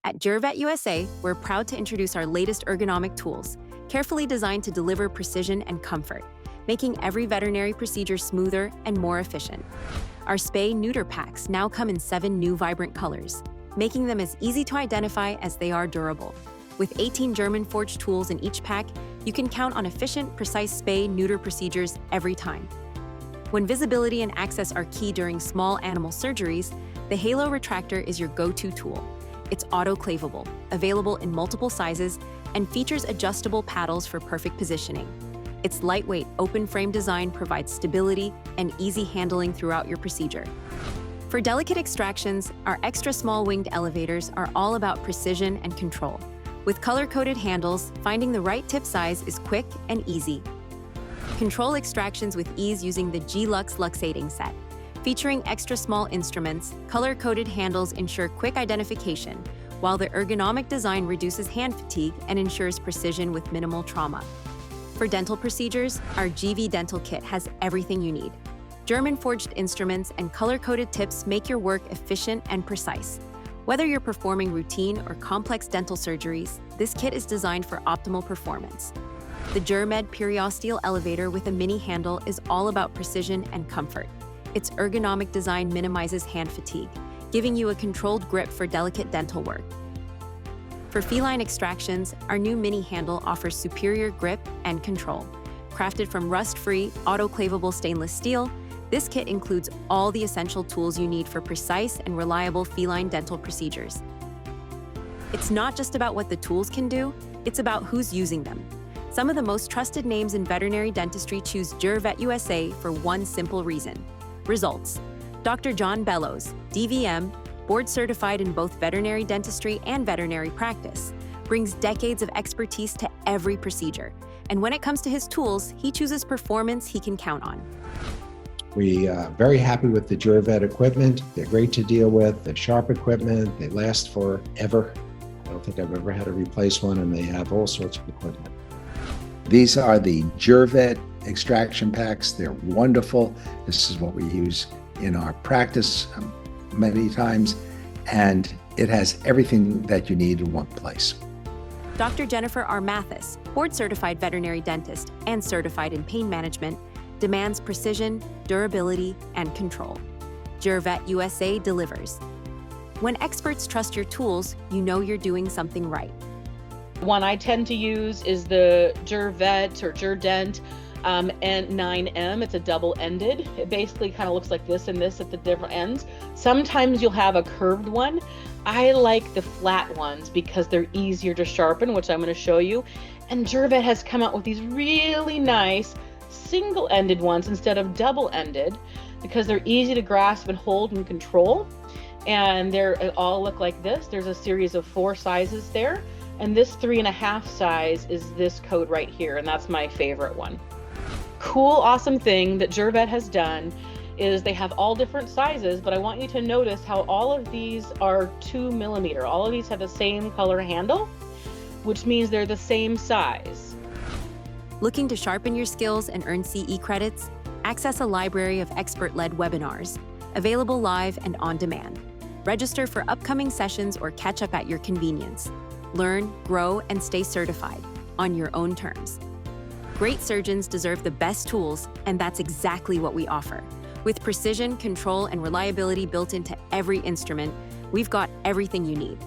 At GerVetUSA, we're proud to introduce our latest ergonomic tools, carefully designed to deliver precision and comfort, making every veterinary procedure smoother and more efficient. Our spay-neuter packs now come in 7 new vibrant colors, making them as easy to identify as they are durable. With 18 German-forged tools in each pack, you can count on efficient, precise spay-neuter procedures every time. When visibility and access are key during small animal surgeries, the Halo Retractor is your go-to tool. It's autoclavable, available in multiple sizes, and features adjustable paddles for perfect positioning. Its lightweight, open-frame design provides stability and easy handling throughout your procedure. For delicate extractions, our extra small winged elevators are all about precision and control. With color-coded handles, finding the right tip size is quick and easy. Control extractions with ease using the G-Lux luxating set. Featuring extra small instruments, color-coded handles ensure quick identification, while the ergonomic design reduces hand fatigue and ensures precision with minimal trauma. For dental procedures, our GV Dental Kit has everything you need. German-forged instruments and color-coded tips make your work efficient and precise. Whether you're performing routine or complex dental surgeries, this kit is designed for optimal performance. The GerMed Periosteel elevator with a mini handle is all about precision and comfort. Its ergonomic design minimizes hand fatigue, giving you a controlled grip for delicate dental work. For feline extractions, our new mini handle offers superior grip and control. Crafted from rust-free, autoclavable stainless steel, this kit includes all the essential tools you need for precise and reliable feline dental procedures. It's not just about what the tools can do, it's about who's using them. Some of the most trusted names in veterinary dentistry choose GerVetUSA for one simple reason: results. Dr. John Bellows, DVM, board certified in both veterinary dentistry and veterinary practice, brings decades of expertise to every procedure. And when it comes to his tools, he chooses performance he can count on. We are very happy with the GerVet equipment. They're great to deal with. They're sharp equipment. They last forever. I don't think I've ever had to replace one, and they have all sorts of equipment. These are the GerVet extraction packs. They're wonderful. This is what we use in our practice many times, and it has everything that you need in one place. Dr. Jennifer R. Mathis, board-certified veterinary dentist and certified in pain management, demands precision, durability, and control. GerVetUSA delivers. When experts trust your tools, you know you're doing something right. One I tend to use is the GerVet or GerDent N9M. It's a double-ended. It basically kind of looks like this and this at the different ends. Sometimes you'll have a curved one. I like the flat ones because they're easier to sharpen, which I'm going to show you. And GerVet has come out with these really nice single-ended ones instead of double-ended because they're easy to grasp and hold and control. And they all look like this. There's a series of 4 sizes there. And this 3.5 size is this code right here, and that's my favorite one. Cool, awesome thing that GerVet has done is they have all different sizes, but I want you to notice how all of these are 2 millimeter. All of these have the same color handle, which means they're the same size. Looking to sharpen your skills and earn CE credits? Access a library of expert-led webinars, available live and on demand. Register for upcoming sessions or catch up at your convenience. Learn, grow, and stay certified on your own terms. Great surgeons deserve the best tools, and that's exactly what we offer. With precision, control, and reliability built into every instrument, we've got everything you need.